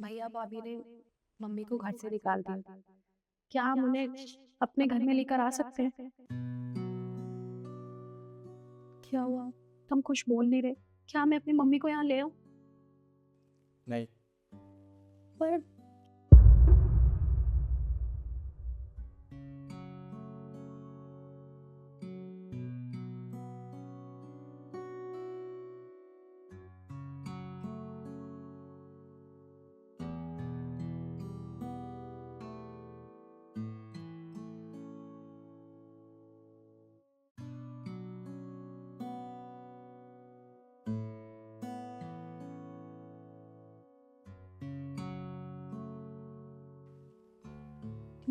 भैया भाभी ने मम्मी को घर से निकाल दिया। क्या हम उन्हें अपने घर में लेकर आ सकते हैं? क्या हुआ? तुम कुछ बोल नहीं रहे। क्या मैं अपनी मम्मी को यहाँ ले आऊं? नहीं। पर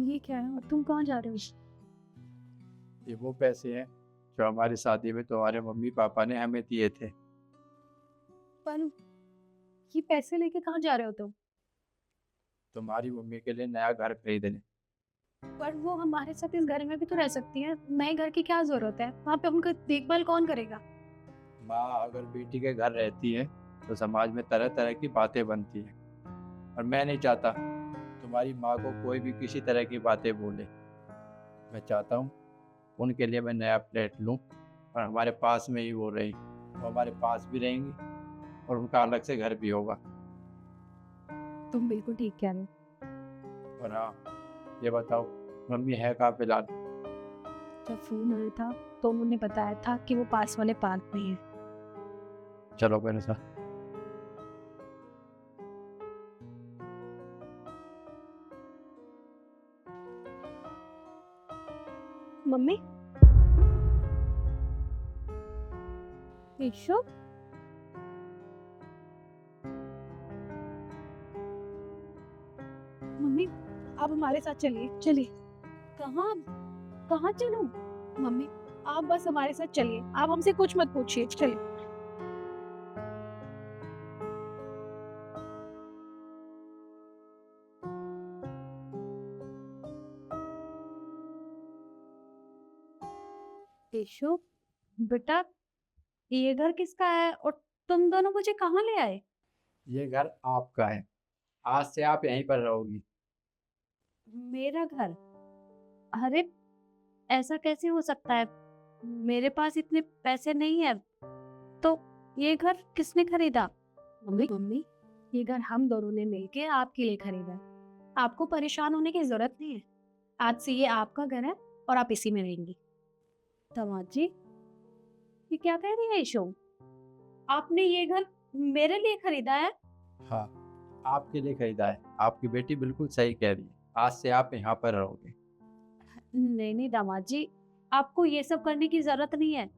ये क्या है और तुम कहाँ जा रहे हो? ये वो पैसे हैं जो हमारी शादी में तुम्हारे मम्मी पापा ने हमें दिए थे। पर ये पैसे लेके कहाँ जा रहे हो तुम? तुम्हारी मम्मी के लिए नया घर खरीदने। पर वो हमारे साथ इस घर में भी तो रह सकती है। नए घर की क्या जरूरत है? वहाँ पे उनका देखभाल कौन करेगा? माँ अगर बेटी के घर रहती है तो समाज में तरह तरह की बातें बनती हैं, और मैं नहीं चाहता तुम्हारी माँ को कोई भी किसी तरह की बातें बोले। मैं चाहता हूँ उनके लिए मैं नया फ्लैट लूँ और हमारे पास में ही वो रही, वो हमारे पास भी रहेंगी और उनका अलग से घर भी होगा। तुम बिल्कुल ठीक कह रहे हो। और हाँ, ये बताओ मम्मी है कहाँ फिलहाल? जब फोन आया था तो उन्होंने बताया था कि वो पास वाले पार्क में है। चलो मेरे साथ। मम्मी, ईशु, मम्मी, आप हमारे साथ चलिए। चलिए। कहाँ? कहाँ चलूं? मम्मी, आप बस हमारे साथ चलिए। आप हमसे कुछ मत पूछिए। चलिए। ईशु, बेटा, ये घर किसका है और तुम दोनों मुझे कहाँ ले आए? ये घर आपका है, आज से आप यहीं पर रहोगी। मेरा घर? अरे, ऐसा कैसे हो सकता है? मेरे पास इतने पैसे नहीं है। तो ये घर किसने खरीदा? मम्मी, मम्मी, ये घर हम दोनों ने मिलके आपके लिए खरीदा है। आपको परेशान होने की जरूरत नहीं है। आज से ये आपका घर है और आप इसी में रहेंगी। दामाद जी, ये क्या कह रही है ईशु? आपने ये घर मेरे लिए खरीदा है? हाँ, आपके लिए खरीदा है। आपकी बेटी बिल्कुल सही कह रही है, आज से आप यहाँ पर रहोगे। नहीं नहीं दामाद जी, आपको ये सब करने की जरूरत नहीं है।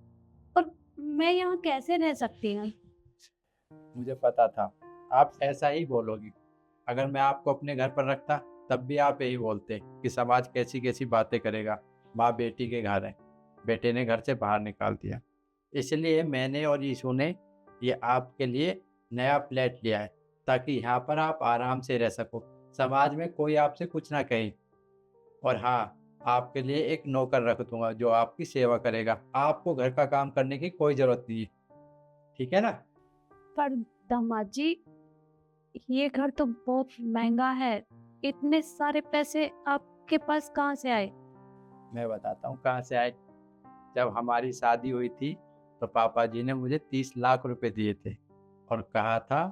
और मैं यहाँ कैसे रह सकती हूँ? मुझे पता था आप ऐसा ही बोलोगी। अगर मैं आपको अपने घर पर रखता तब भी आप यही बोलते कि समाज कैसी कैसी बातें करेगा। माँ बेटी के घर है, बेटे ने घर से बाहर निकाल दिया। इसलिए मैंने और यीशु ने ये आपके लिए नया फ्लैट लिया है, ताकि यहाँ पर आप आराम से रह सको, समाज में कोई आपसे कुछ ना कहे। और हाँ, आपके लिए एक नौकर रख दूंगा जो आपकी सेवा करेगा। आपको घर का काम करने की कोई ज़रूरत नहीं है, ठीक है ना? पर दामाद जी, ये घर तो बहुत महंगा है। इतने सारे पैसे आपके पास कहाँ से आए? मैं बताता हूँ कहाँ से आए। जब हमारी शादी हुई थी तो पापा जी ने मुझे 30 लाख रुपए दिए थे और कहा था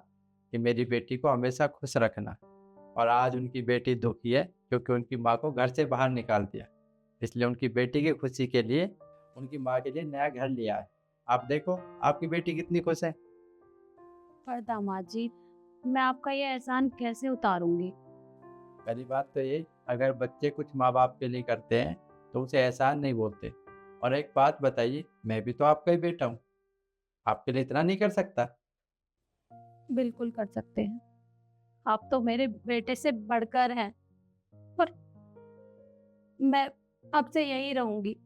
कि मेरी बेटी को हमेशा खुश रखना। और आज उनकी बेटी दुखी है क्योंकि उनकी माँ को घर से बाहर निकाल दिया। इसलिए उनकी बेटी की खुशी के लिए उनकी माँ के लिए नया घर लिया है। आप देखो आपकी बेटी कितनी खुश है। पर दामाद जी, मैं आपका ये एहसान कैसे उतारूंगी? पहली बात तो ये, अगर बच्चे कुछ माँ बाप के लिए करते हैं तो उसे एहसान नहीं बोलते। और एक बात बताइए, मैं भी तो आपका ही बेटा हूँ, आपके लिए इतना नहीं कर सकता? बिल्कुल कर सकते हैं। आप तो मेरे बेटे से बढ़कर हैं। पर मैं अब से यहीं रहूंगी।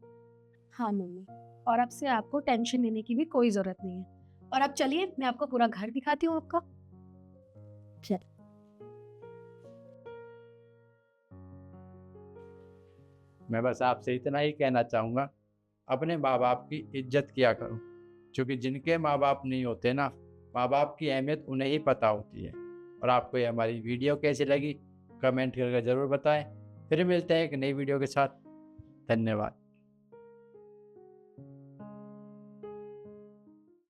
हाँ मम्मी, और अब से आपको टेंशन लेने की भी कोई जरूरत नहीं है। और अब चलिए, मैं आपको पूरा घर दिखाती हूँ आपका। चल। मैं बस आपसे इतना ही कहना चाहूँगा, अपने माँ बाप की इज्जत किया करो, क्योंकि जिनके माँ बाप नहीं होते ना, माँ बाप की अहमियत उन्हें ही पता होती है। और आपको ये हमारी वीडियो कैसी लगी कमेंट करके ज़रूर बताएं। फिर मिलते हैं एक नई वीडियो के साथ। धन्यवाद।